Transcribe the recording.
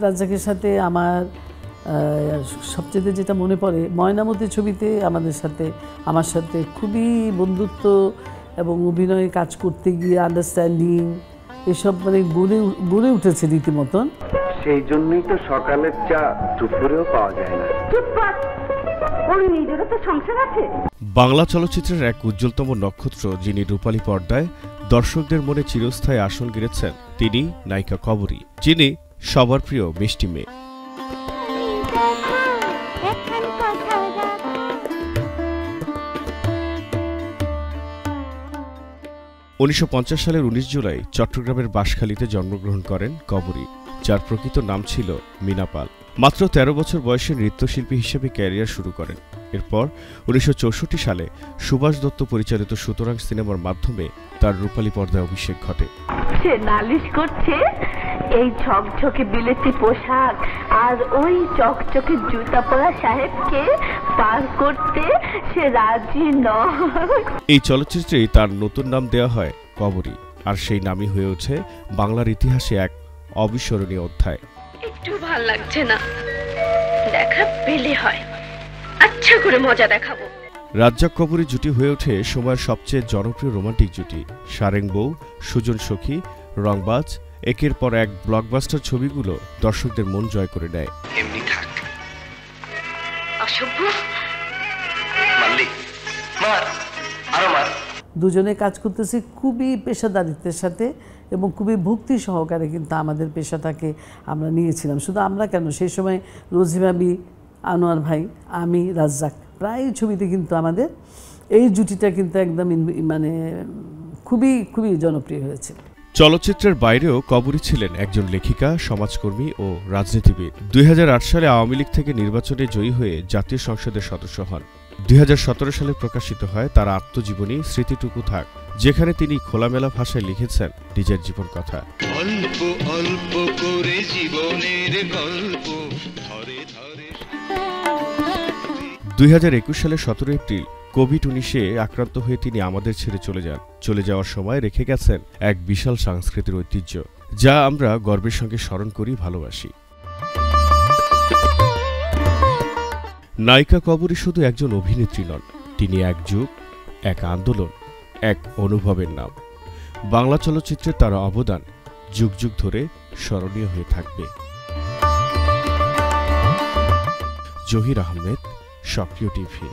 রাজ্জাকের সাথে আমার সবচেয়ে যেটা মনে পড়ে, ময়নামতি ছবিতে আমার সাথে খুবই বন্ধুত্ব এবং অভিনয়ে কাজ করতে গিয়ে আন্ডারস্ট্যান্ডিং এসব মানে গড়ে উঠেছে রীতিমতন। সেই জন্যই তো সকালের চা দুপুরেও পাওয়া যায় না। বাংলা চলচ্চিত্রের এক উজ্জ্বলতম নক্ষত্র, যিনি রূপালী পর্দায় দর্শকদের মনে চিরস্থায়ী আসন গেড়েছেন, তিনি নায়িকা কবরী, যিনি সবার প্রিয় মিষ্টি মেয়ে। 1950 সালের 19 জুলাই চট্টগ্রামের বাঁশখালীতে জন্মগ্রহণ করেন কবরী, যার প্রকৃত নাম ছিল মীনা পাল। মাত্র 13 বছর বয়সে নৃত্যশিল্পী হিসেবে ক্যারিয়ার শুরু করেন। এরপর 1964 সালে সুভাষ দত্ত পরিচালিত সুতরাং সিনেমার মাধ্যমে তার রূপালী পর্দায় অভিষেক ঘটে। সে নালিশ করছে এই ঝকঝকে বিলেতি পোশাক আর ওই চকচকে জুতা পরা সাহেবকে পার করতে সে রাজি নয়। এই চলচ্চিত্রেই তার নতুন নাম দেওয়া হয় কবরী, আর সেই নামই হয়ে ওঠে বাংলার ইতিহাসে এক অবিস্মরণীয় অধ্যায়। একটু ভাল লাগছে না, দেখা পেলে হয়, আচ্ছা করে মজা দেখাবো। রাজ্জাক কবরী জুটি হয়ে ওঠে সময়ের সবচেয়ে জনপ্রিয় রোমান্টিক জুটি। সারেং বউ, সুজন সখী, রংবাজ, একের পর এক ব্লকবাস্টার ছবিগুলো দর্শকদের মন জয় করে নেয়। এমনি থাক অসভ্য, দুজনে কাজ করতেছি খুবই পেশাদারিত্বের সাথে এবং খুবই ভক্তি সহকারে, কিন্তু আমাদের পেশাটাকে আমরা নিয়েছিলাম। শুধু আমরা কেন, সেই সময় রোজি ভাবি, আনোয়ার ভাই, আমি, রাজ্জাক, প্রায় ছবিতে কিন্তু আমাদের এই জুটিটা কিন্তু একদম মানে খুবই খুবই জনপ্রিয় হয়েছে। চলচ্চিত্রের বাইরেও কবরী ছিলেন একজন লেখিকা, সমাজকর্মী ও রাজনীতিবিদ। 2008 সালে আওয়ামী লীগ থেকে নির্বাচনে জয়ী হয়ে জাতীয় সংসদের সদস্য হন। 2017 সালে প্রকাশিত হয় তার আত্মজীবনী স্মৃতিটুকু থাক, যেখানে তিনি খোলামেলা ভাষায় লিখেছেন নিজের জীবন কথা। অল্প অল্প করে জীবনের গল্প ধরে ধরে। 2021 সালের 17 এপ্রিল কোভিড-19 আক্রান্ত হয়ে তিনি আমাদের ছেড়ে চলে যান। চলে যাওয়ার সময় রেখে গেছেন এক বিশাল সাংস্কৃতিক ঐতিহ্য, যা আমরা গর্বের সঙ্গে স্মরণ করি, ভালোবাসি। নায়িকা কবরী শুধু একজন অভিনেত্রী নন, তিনি এক যুগ, এক আন্দোলন, এক অনুভবের নাম। বাংলা চলচ্চিত্রে তার অবদান যুগ যুগ ধরে স্মরণীয় হয়ে থাকবে। জহির আহমেদ, সক্রিয় টিভি।